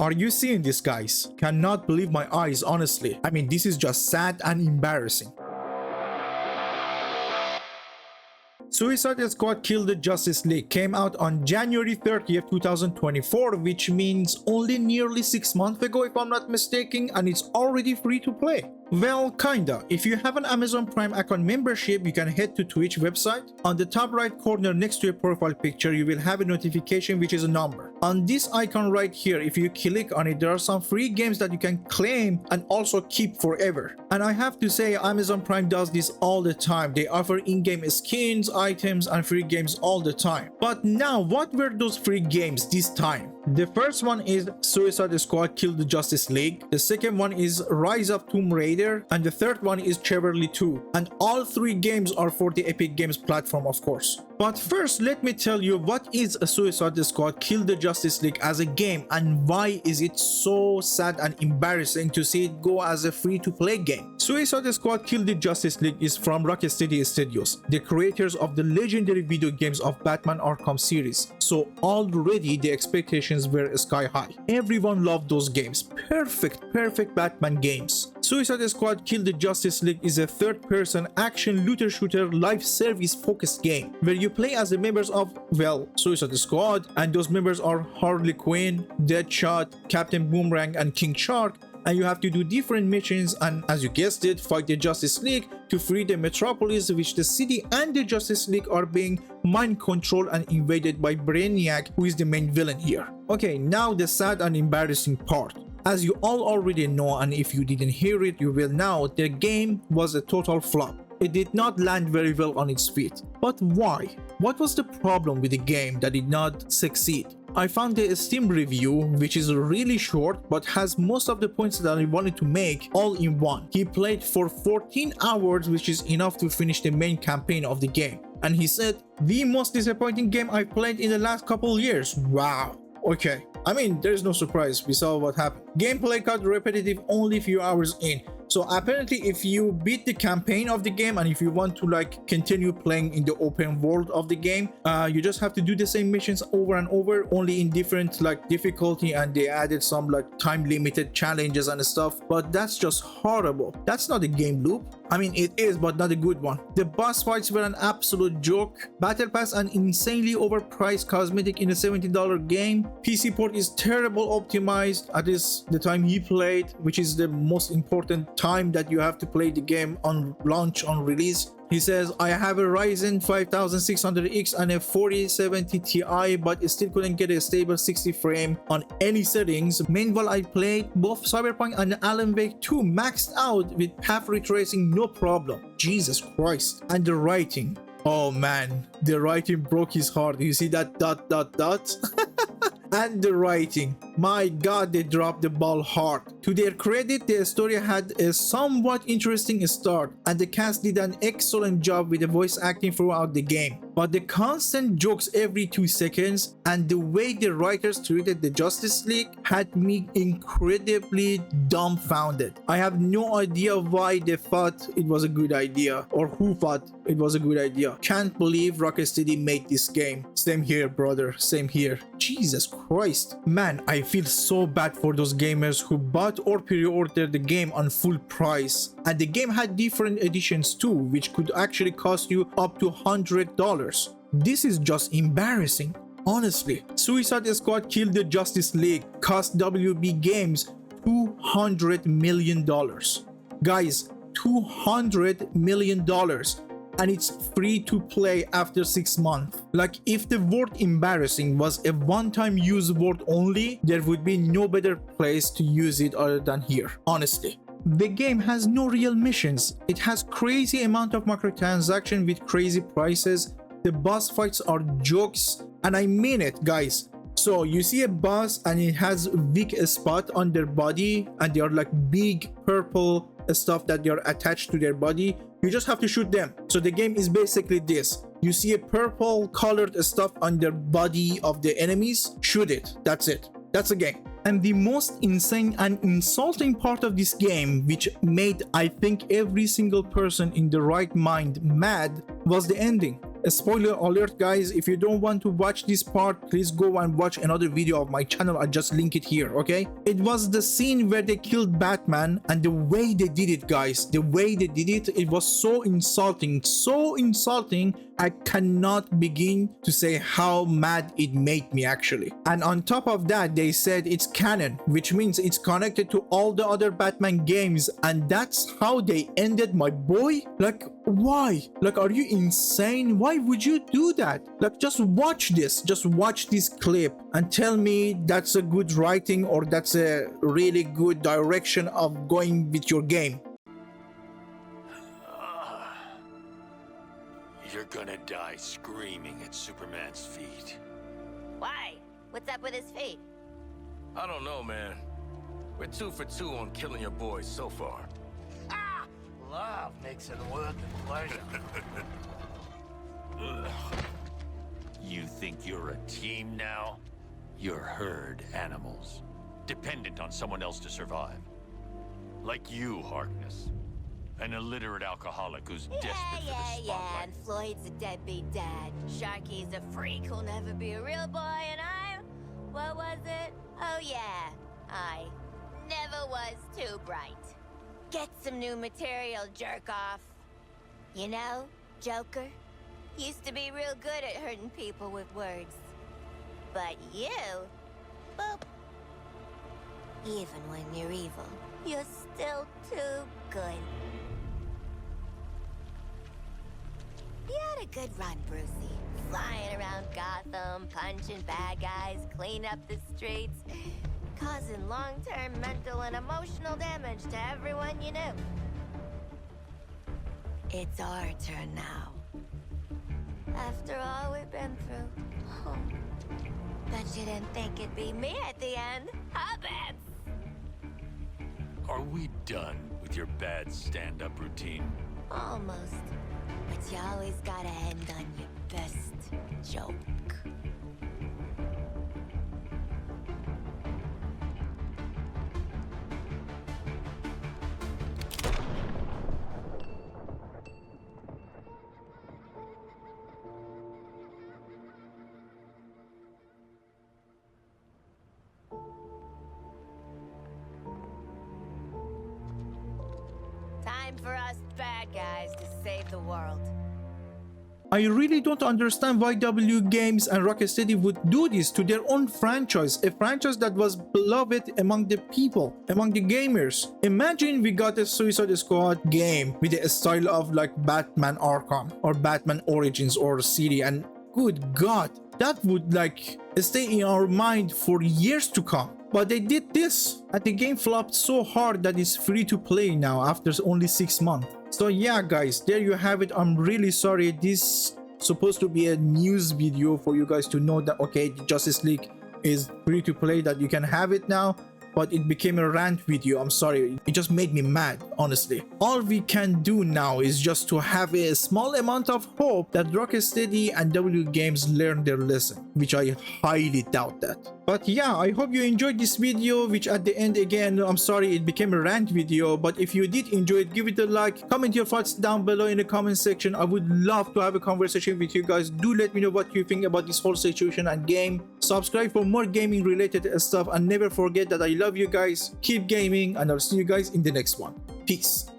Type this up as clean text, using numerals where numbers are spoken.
Are you seeing this, guys? Cannot believe my eyes, honestly. I mean, this is just sad and embarrassing. Suicide Squad Kill the Justice League came out on January 30th, 2024, which means only nearly 6 months ago if I'm not mistaken, and it's already free to play. Well, kinda. If you have an Amazon Prime account membership, you can head to Twitch website. On the top right corner next to your profile picture, you will have a notification which is a number. On this icon right here, if you click on it, there are some free games that you can claim and also keep forever. And I have to say, Amazon Prime does this all the time. They offer in-game skins, items, and free games all the time. But now, what were those free games this time? The first one is Suicide Squad Kill the Justice League. The second one is Rise of Tomb Raider. And the third one is Traversal 2. And all three games are for the Epic Games platform, of course. But first, let me tell you what is a Suicide Squad Kill the Justice League as a game and why is it so sad and embarrassing to see it go as a free-to-play game. Suicide Squad Kill the Justice League is from Rocksteady Studios, the creators of the legendary video games of Batman Arkham series. So already the expectations were sky high. Everyone loved those games. Perfect Batman games. Suicide Squad Kill the Justice League is a third-person action looter-shooter live service-focused game where you play as the members of, well, Suicide Squad, and those members are Harley Quinn, Deadshot, Captain Boomerang and King Shark, and you have to do different missions and, as you guessed it, fight the Justice League to free the Metropolis, which the city and the Justice League are being mind-controlled and invaded by Brainiac, who is the main villain here. Okay, now the sad and embarrassing part. As you all already know, and if you didn't hear it, you will now, the game was a total flop. It did not land very well on its feet. But why? What was the problem with the game that did not succeed? I found the Steam review, which is really short but has most of the points that I wanted to make all in one. He played for 14 hours, which is enough to finish the main campaign of the game. And he said, the most disappointing game I played in the last couple years. Wow. Okay. I mean, there's no surprise. We saw what happened. Gameplay got repetitive only a few hours in. So apparently if you beat the campaign of the game and if you want to like continue playing in the open world of the game, you just have to do the same missions over and over, only in different like difficulty, and they added some like time limited challenges and stuff, but that's just horrible. That's not a game loop. I mean, it is, but not a good one. The boss fights were an absolute joke. Battle Pass an insanely overpriced cosmetic in a $70 game. PC port is terrible optimized, at least the time he played, which is the most important time that you have to play the game on launch, on release. He says, I have a Ryzen 5600X and a 4070 Ti, but still couldn't get a stable 60 frame on any settings. Meanwhile, I played both Cyberpunk and Alan Wake 2 maxed out with path retracing, no problem. Jesus Christ. And the writing. Oh man, the writing broke his heart. You see that ... And the writing, my god, they dropped the ball hard. To their credit, the story had a somewhat interesting start and the cast did an excellent job with the voice acting throughout the game. But the constant jokes every 2 seconds and the way the writers treated the Justice League had me incredibly dumbfounded. I have no idea why they thought it was a good idea or who thought it was a good idea. Can't believe Rocksteady made this game. Same here, brother, same here. Jesus Christ. Man, I feel so bad for those gamers who bought or pre-ordered the game on full price. And the game had different editions too, which could actually cost you up to $100. This is just embarrassing. Honestly, Suicide Squad Kill the Justice League cost WB Games $200 million. Guys, $200 million. And it's free to play after 6 months. Like, if the word embarrassing was a one-time use word only, there would be no better place to use it other than here, honestly. The game has no real missions. It has crazy amount of microtransaction with crazy prices. The boss fights are jokes, and I mean it, guys. So you see a boss and it has weak spot on their body and they are like big purple stuff that they are attached to their body. You just have to shoot them. So the game is basically this. You see a purple colored stuff on the body of the enemies, shoot it. That's it. That's the game. And the most insane and insulting part of this game, which made I think every single person in the right mind mad, was the ending. Spoiler alert, guys, if you don't want to watch this part, please go and watch another video of my channel. I just link it here, okay? It was the scene where they killed Batman, and the way they did it, guys, the way they did it, it was so insulting, so insulting. I cannot begin to say how mad it made me, actually. And on top of that, they said it's canon, which means it's connected to all the other Batman games, and that's how they ended my boy. Like, why? Like, are you insane? Why would you do that? Like, just watch this clip and tell me that's a good writing or that's a really good direction of going with your game. You're gonna die screaming at Superman's feet. Why? What's up with his feet? I don't know, man. We're 2 for 2 on killing your boys so far. Ah! Love makes it worth the pleasure. You think you're a team now? You're herd animals, dependent on someone else to survive. Like you, Harkness. An illiterate alcoholic who's desperate for the spotlight. And Floyd's a deadbeat dad. Sharky's a freak who'll never be a real boy, and what was it? Oh yeah, I never was too bright. Get some new material, jerk off. You know, Joker used to be real good at hurting people with words. But you, boop. Even when you're evil, you're still too good. You had a good run, Brucey. Flying around Gotham, punching bad guys, clean up the streets, causing long-term mental and emotional damage to everyone you knew. It's our turn now. After all we've been through. Oh. Bet you didn't think it'd be me at the end, huh, Bats? Are we done with your bad stand-up routine? Almost. But you always gotta end on your best joke. Time for us bad guys to save the world. I really don't understand why W Games and Rocksteady would do this to their own franchise, a franchise that was beloved among the people, among the gamers. Imagine we got a Suicide Squad game with a style of like Batman Arkham or Batman Origins or City, and good God, that would like stay in our mind for years to come. But they did this, and the game flopped so hard that it's free to play now after only 6 months. So yeah, guys, there you have it. I'm really sorry. This supposed to be a news video for you guys to know that okay, the Justice League is free to play, that you can have it now. But it became a rant video. I'm sorry, it just made me mad, honestly. All we can do now is just to have a small amount of hope that Rocksteady and W Games learn their lesson, which I highly doubt that. But yeah, I hope you enjoyed this video, which at the end, again, I'm sorry it became a rant video, but if you did enjoy it, give it a like, comment your thoughts down below in the comment section. I would love to have a conversation with you guys. Do let me know what you think about this whole situation and game. Subscribe for more gaming related stuff, and never forget that I love you guys. Keep gaming, and I'll see you guys in the next one. Peace.